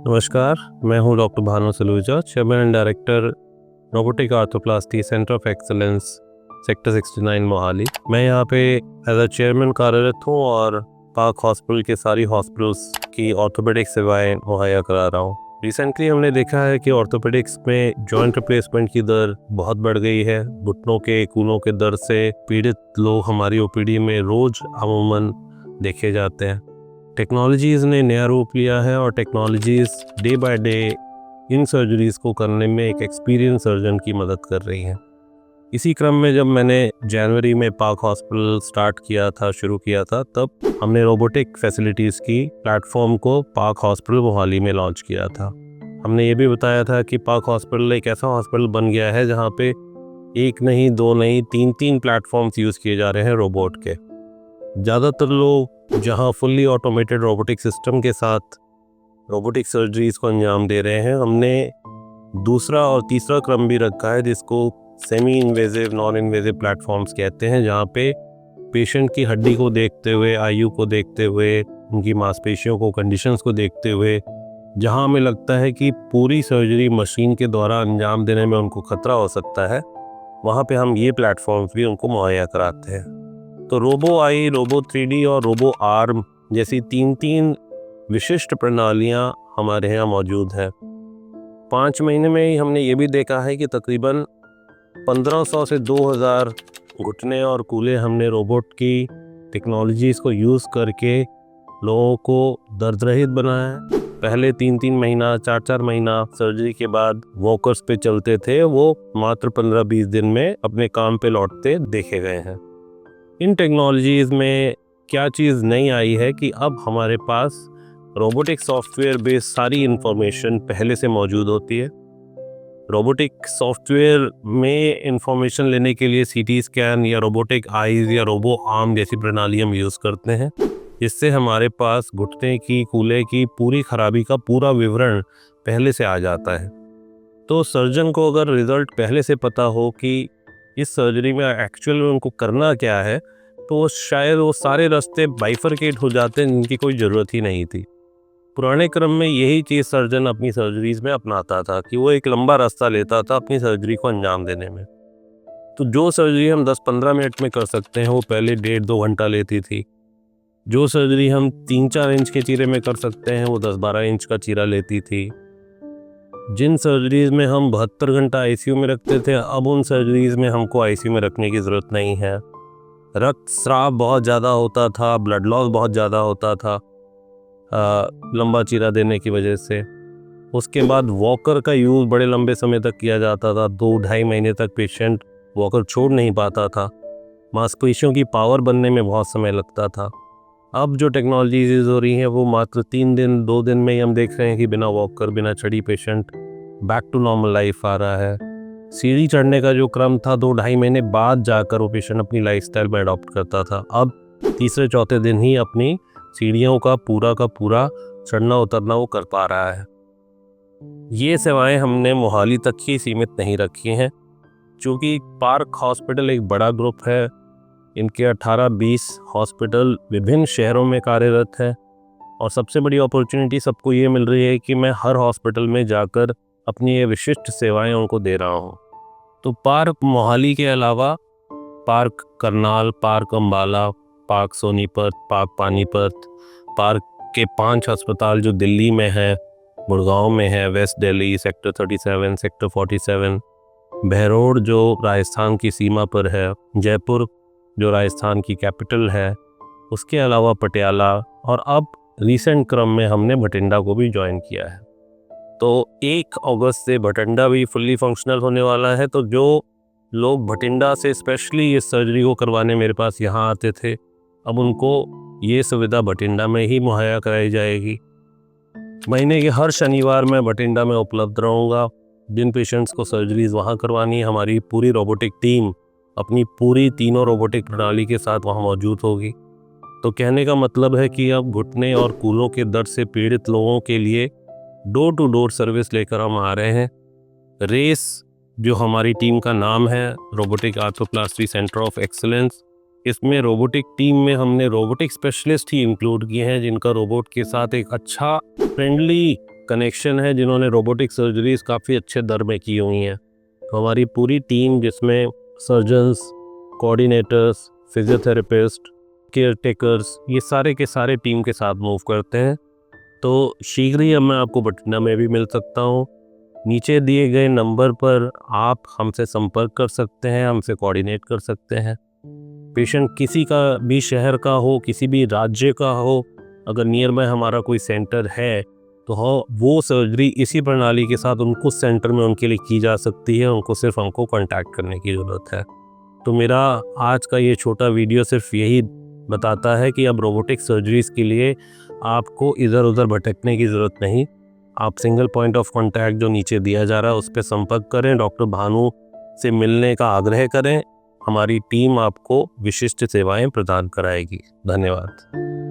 नमस्कार, मैं हूं doctor Bhanu Saluja, chairman and director robotic arthroplasty centre of excellence sector 69 Mohali. मैं यहां पे एज अ चेयरमैन कार्यरत हूं और पाक हॉस्पिटल के सारी हॉस्पिटल्स की ऑर्थोपेडिक सेवाएं मुहैया करा रहा हूं। रिसेंटली हमने देखा है कि ऑर्थोपेडिक्स में जॉइंट रिप्लेसमेंट की दर बहुत बढ़ गई है। घुटनों के कूलों के दर्द से पीड़ित लोग हमारी ओपीडी में रोज अमूमन देखे जाते हैं। टेक्नोलॉजीज़ ने नया रूप लिया है और technologies day by day in surgeries को करने में एक एक्सपीरियंस सर्जन की मदद कर रही हैं। इसी क्रम में जब मैंने जनवरी में पाक हॉस्पिटल शुरू किया था, तब हमने रोबोटिक फैसिलिटीज़ की प्लेटफॉर्म को पाक हॉस्पिटल मोहाली में लॉन्च किया था। हमने ये भी बताया था कि पाक हॉस्पिटल एक ऐसा हॉस्पिटल बन गया है जहाँ पे एक नहीं, दो नहीं, तीन प्लेटफॉर्म्स यूज़ किए जा रहे हैं रोबोट के। ज़्यादातर लोग जहां फुल्ली ऑटोमेटेड रोबोटिक सिस्टम के साथ रोबोटिक सर्जरीज़ को अंजाम दे रहे हैं, हमने दूसरा और तीसरा क्रम भी रखा है जिसको semi invasive, non invasive platforms कहते हैं, जहां पे पेशेंट की हड्डी को देखते हुए, आयु को देखते हुए, उनकी मांसपेशियों को, कंडीशंस को देखते हुए, जहां हमें लगता है कि पूरी सर्जरी मशीन के द्वारा अंजाम देने में उनको खतरा हो सकता है, वहाँ पे हम ये प्लेटफॉर्म्स भी उनको मुहैया कराते हैं। तो रोबो आई, रोबो 3D और रोबो आर्म जैसी तीन विशिष्ट प्रणालियां हमारे यहाँ मौजूद हैं। 5 महीने में ही हमने ये भी देखा है कि तकरीबन 1500 से 2000 घुटने और कूले हमने रोबोट की टेक्नोलॉजीज़ को यूज़ करके लोगों को दर्द रहित बनाया है। पहले 3 महीना, 4 महीना सर्जरी के बाद वॉकर्स पे चलते थे, वो मात्र 15-20 दिन में अपने काम पे लौटते देखे गए हैं। इन टेक्नोलॉजीज़ में क्या चीज़ नई आई है कि अब हमारे पास रोबोटिक सॉफ्टवेयर बेस्ड सारी इन्फॉर्मेशन पहले से मौजूद होती है। रोबोटिक सॉफ्टवेयर में इंफॉर्मेशन लेने के लिए सीटी स्कैन या रोबोटिक आईज या रोबो आर्म जैसी प्रणाली हम यूज़ करते हैं, जिससे हमारे पास घुटने की, कूले की पूरी खराबी का पूरा विवरण पहले से आ जाता है। तो सर्जन को अगर रिज़ल्ट पहले से पता हो कि इस सर्जरी में एक्चुअल में उनको करना क्या है, तो शायद वो सारे रास्ते बाइफरकेट हो जाते हैं जिनकी कोई ज़रूरत ही नहीं थी। पुराने क्रम में यही चीज़ सर्जन अपनी सर्जरीज़ में अपनाता था कि वो एक लंबा रास्ता लेता था अपनी सर्जरी को अंजाम देने में। तो जो सर्जरी हम 10-15 मिनट में कर सकते हैं, वो पहले 1.5-2 घंटा लेती थी। जो सर्जरी हम 3-4 इंच के चीरे में कर सकते हैं, वो 10-12 इंच का चीरा लेती थी। जिन सर्जरीज़ में हम 72 घंटा आईसीयू में रखते थे, अब उन सर्जरीज़ में हमको आईसीयू में रखने की ज़रूरत नहीं है। रक्तस्राव बहुत ज़्यादा होता था, ब्लड लॉस बहुत ज़्यादा होता था लंबा चीरा देने की वजह से। उसके बाद वॉकर का यूज़ बड़े लंबे समय तक किया जाता था। 2-2.5 महीने तक पेशेंट वॉकर छोड़ नहीं पाता था। मांसपेशियों की पावर बनने में बहुत समय लगता था। अब जो टेक्नोलॉजीज़ यूज़ हो रही हैं, वो मात्र 3 दिन, 2 दिन में ही हम देख रहे हैं कि बिना वॉकर, बिना छड़ी patient back to normal life आ रहा है। सीढ़ी चढ़ने का जो क्रम था, 2-2.5 महीने बाद जाकर वो पेशेंट अपनी लाइफस्टाइल में अडॉप्ट करता था। अब तीसरे-चौथे दिन ही अपनी सीढ़ियों का पूरा चढ़ना उतरना वो कर पा रहा है। ये सेवाएं हमने मोहाली तक ही सीमित नहीं रखी हैं, क्योंकि पार्क हॉस्पिटल एक बड़ा ग्रुप है। इनके 18-20 हॉस्पिटल विभिन्न शहरों में कार्यरत है और सबसे बड़ी अपॉर्चुनिटी सबको ये मिल रही है कि मैं हर हॉस्पिटल में जाकर अपनी ये विशिष्ट सेवाएं उनको दे रहा हूँ। तो पार्क मोहाली के अलावा park Karnal, park Ambala, park Sonipat, park Panipat, park के 5 अस्पताल जो दिल्ली में है, गुड़गांव में है, west Delhi, sector 37, sector 47, Behror जो राजस्थान की सीमा पर है, जयपुर जो राजस्थान की कैपिटल है, उसके अलावा पटियाला, और अब रिसेंट क्रम में हमने भटिंडा को भी ज्वाइन किया है। तो 1 अगस्त से भटिंडा भी फुल्ली फंक्शनल होने वाला है। तो जो लोग भटिंडा से स्पेशली इस सर्जरी को करवाने मेरे पास यहाँ आते थे, अब उनको ये सुविधा भटिंडा में ही मुहैया कराई जाएगी। महीने के हर शनिवार मैं भटिंडा में उपलब्ध रहूँगा। जिन पेशेंट्स को सर्जरीज़ वहाँ करवानी है, हमारी पूरी रोबोटिक टीम अपनी पूरी तीनों रोबोटिक प्रणाली के साथ वहाँ मौजूद होगी। तो कहने का मतलब है कि अब घुटने और कूलों के दर्द से पीड़ित लोगों के लिए डोर टू डोर सर्विस लेकर हम आ रहे हैं। रेस जो हमारी टीम का नाम है, robotic arthroplasty centre of excellence, इसमें रोबोटिक टीम में हमने रोबोटिक स्पेशलिस्ट ही इंक्लूड किए हैं जिनका रोबोट के साथ एक अच्छा फ्रेंडली कनेक्शन है, जिन्होंने रोबोटिक सर्जरीज काफ़ी अच्छे दर में की हुई हैं। तो हमारी पूरी टीम जिसमें surgeons, coordinators, physiotherapist, care takers, ये सारे के सारे टीम के साथ मूव करते हैं। तो शीघ्र ही अब मैं आपको बठिंडा में भी मिल सकता हूँ। नीचे दिए गए नंबर पर आप हमसे संपर्क कर सकते हैं, हमसे कोऑर्डिनेट कर सकते हैं। पेशेंट किसी का भी शहर का हो, किसी भी राज्य का हो, अगर नियर बाय हमारा कोई सेंटर है तो वो सर्जरी इसी प्रणाली के साथ उनको सेंटर में उनके लिए की जा सकती है। उनको सिर्फ हमको कांटेक्ट करने की ज़रूरत है। तो मेरा आज का ये छोटा वीडियो सिर्फ यही बताता है कि अब रोबोटिक सर्जरीज़ के लिए आपको इधर उधर भटकने की ज़रूरत नहीं। आप सिंगल पॉइंट ऑफ कांटेक्ट जो नीचे दिया जा रहा है उस पर संपर्क करें, डॉक्टर भानु से मिलने का आग्रह करें। हमारी टीम आपको विशिष्ट सेवाएं प्रदान कराएगी। धन्यवाद।